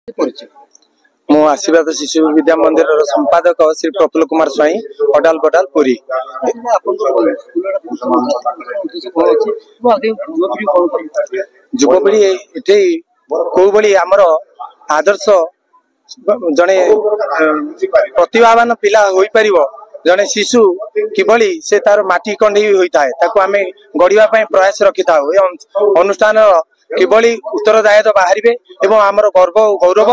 मु आशीर्वाद शिशु विद्या मंदिर संपादक श्री प्रफुल्ल कुमार स्वाई अडाल बडाल पुरी। युवपीढ़ी ये कौ भाई आमर आदर्श जड़े प्रतिभावान पिला हो पार जड़े शिशु किभली से तार माटी कंडे होता है ताको आमे गढ़िया प्रयास रखी था अनुष्ठान किभली उत्तरदायित्व बाहर एवं आमर गर्व गौरव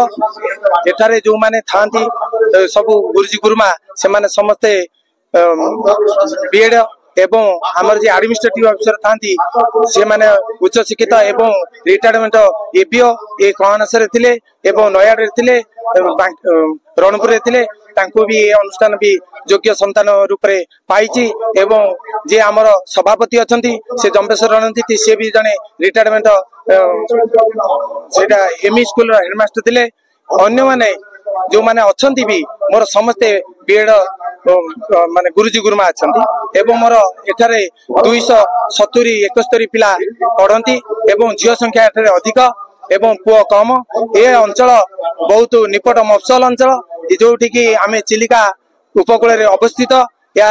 एठारे जो माने थांती सब गुरुजी गुरुमा से माने समस्ते बीएड एवं आमर जे एडमिनिस्ट्रेटिव अफिसर थांती से माने उच्च शिक्षित एवं रिटायरमेंट एपीओ ए कहनसरे थिले एवं नयाड रे थिले रणपुर रे थिले तांको भी ए अनुष्ठान भी योग्य संतान रूप रे पाइची एवं जे आमर सभापति अछंती से जम्बेश्वर रणनीति से भी जने रिटायरमेंट सेटा एमई स्कूल हेडमास्टर थिले अन्य माने जो माने अछंती भी मोर समस्ते बीएड माने गुरुजी गुरुमा अछंती एवं मोर एठारे 270 71 पिला पढ़ंती एवं झियो संख्या एठारे अधिक एवं पुओ कम ए अंचल बहुत निपट मफसल अंचल जोठी की आमे चिलिका उपकूल रे अवस्थित या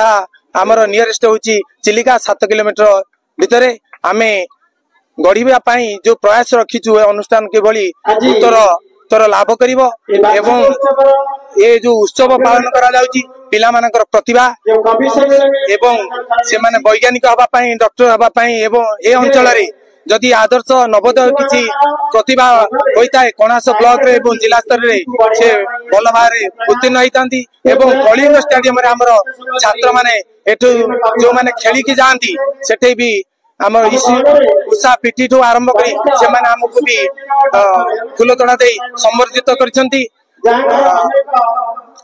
आमर नियरेस्ट होची चिलिका 7 किलोमीटर भितरे आमे गढ़िया जो प्रयास रखीचु अनुष्ठान के भली उत्तर लाभ करिवो एवं ये जो उत्सव पालन करा जाउची पिला मानकर प्रतिभा एवं से माने वैज्ञानिक हबा पई डॉक्टर हबा पई एवं ए अंचल रे जदि आदर्श नवोदय किसी प्रतिभा होता है कणास ब्लॉक रे एवं जिला स्तर रे से भल भाव उत्तीर्ण होती एवं कलिंग स्टेडियम रे हमर छात्र माने एठु जो माने खेली की जाती सेठे भी आम उषा पीटी ठू आरंभ करी से माने हमको भी फूलतोड़ा दे संबर्धित करछंती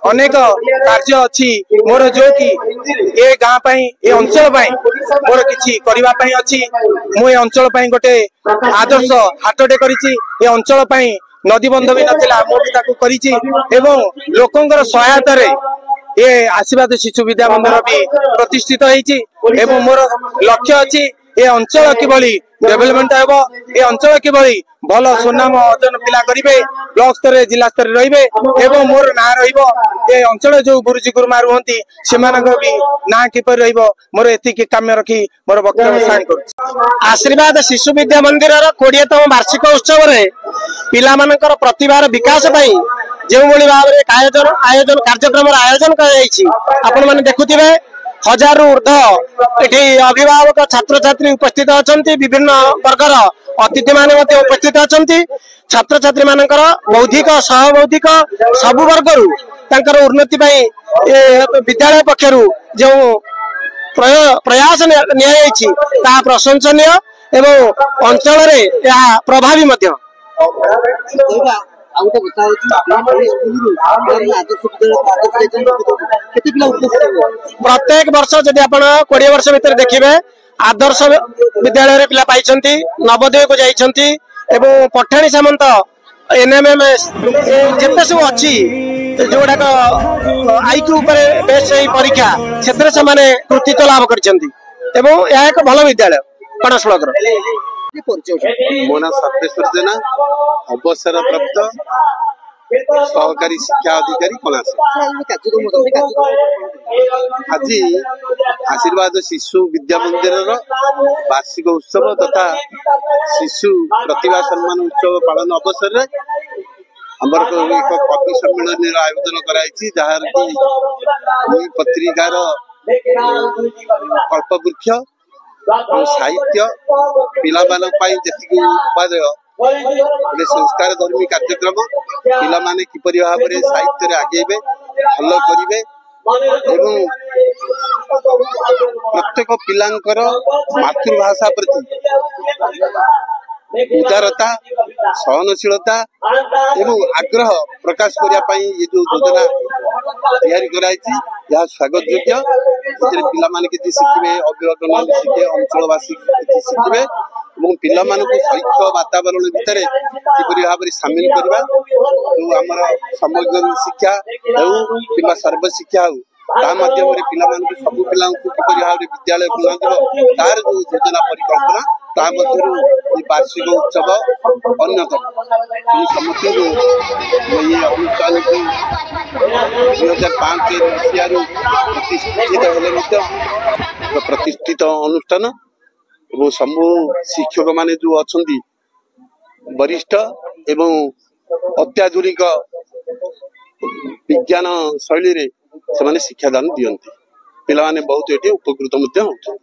अनेक कार्य अच्छी मोर जो कि ए गाँ पाई ए अंचल पाई मोर किछि करिबा पाई अच्छी मु ए अंचल पाई गोटे आदर्श हाटटे करिछि ए अंचल पाई नदी बंध भी नथिला मु भी ताकू करिछि एवं लोकंकर सहायता रे ए आशीर्वाद शिशु विद्या मंदिर भी प्रतिष्ठित होईछि एवं मोर लक्ष्य अछि ए अंचल किभली डेवलपमेंट हेबो ए अंचल किभली भल सुनाम अर्जन पिला करिवे ब्लॉक स्तर जिला स्तर रहिबे एवं मोर ना रहिबो ए अंचल जो गुरुजी गुरुमा रुहंती सेमानक भी ना किपर रहिबो मोर एतिक काम्य रखी मोर वक्तव्य साइन करू। आशीर्वाद शिशु विद्या मंदिर 20तम वार्षिक उत्सव रे पिला मानकर प्रतिभार विकास पई जेउ भली भाव रे आयोजन कार्यक्रम आयोजन करा जायछि आपण माने देखुथिबे 1000 ऊर्ध एठी अभिभावक छात्र छात्री उपस्थित अछंती विभिन्न वर्गर अतिथि माने मते उपस्थित अछंती छात्र छात्री मानकर बौद्धिक सहबौद्धिक सब वर्गरु तांकर उन्नति पई विद्यालय पक्षरु जो प्रयास नियायछि ता प्रशंसनीय एवं अंचल रे या प्रभावी मध्य प्रत्येक वर्ष जदि आपण 20 वर्ष भीतर देखिबे आदर्श विद्यालय रे पिला पाइछंती नवोदय को जाइछंती एवं पठाणी सामंत एनएमएमएस जेते सब अछि जोडा को आईक्यू ऊपर बेस परीक्षा क्षेत्र से माने कृतित्व लाभ करछंती एवं यह एक भल विद्यालय कणस ब्लॉक रो मो ना सर्वेश्वर जेना अवसर प्राप्त सहकारी शिक्षा अधिकारी कलास आज आशीर्वाद शिशु विद्या मंदिर वार्षिक उत्सव तथा शिशु प्रतिभा सम्मान उत्सव पालन अवसर में आमर एक कवि सम्मेलन आयोजन कराई जार की पत्रिकार कल्पवृक्ष साहित्य पिला जी उपादेय गोटे संस्कार धर्मी कार्यक्रम पिला माने किपरि भाव में साहित्य रे आगेबे भल करिवे एवं प्रत्येक पिलांकर मातृभाषा प्रति उदारता सहनशीलता एवं आग्रह प्रकाश करने ये जो योजना तैयारी कराई यह स्वागत योग्य पिला माने किछि शिखिबे अभिभावक शिखे अंचलवासी किछि शिखिबे एवं पिला मानकु शैक्षिक वातावरण भितर किपरि भाव में सामिल करबा जो आमर समग्र शिक्षा हो कि सर्व शिक्षा हो ता माध्यम रे पिला मानकु सब पिला किपरि भाव में विद्यालय गुणांतर तार जो योजना परिकल्पना ତା ମଧ୍ୟରୁ ଏ ବାର୍ଷିକ ଉତ୍ସବ ଅନ୍ୟତମ। ତେଣୁ ସମସ୍ତଙ୍କୁ ଏ ଅନୁଷ୍ଠାନକୁ 2005 ମସିହାରୁ ପ୍ରତିଷ୍ଠିତ ହେଲେ ମଧ୍ୟ ପ୍ରତିଷ୍ଠିତ ଅନୁଷ୍ଠାନ ଏବଂ ସବୁ ଶିକ୍ଷକ ମାନେ ଯୋଉ ଅଛନ୍ତି ବରିଷ୍ଠ ଏବଂ ଅତ୍ୟାଧୁନିକ ବିଜ୍ଞାନ ଶୈଳୀରେ ସେମାନେ ଶିକ୍ଷାଦାନ ଦିଅନ୍ତି। ପିଲାମାନେ ବହୁତ ଏଠି ଉପକୃତ ମଧ୍ୟ ହଉଛନ୍ତି।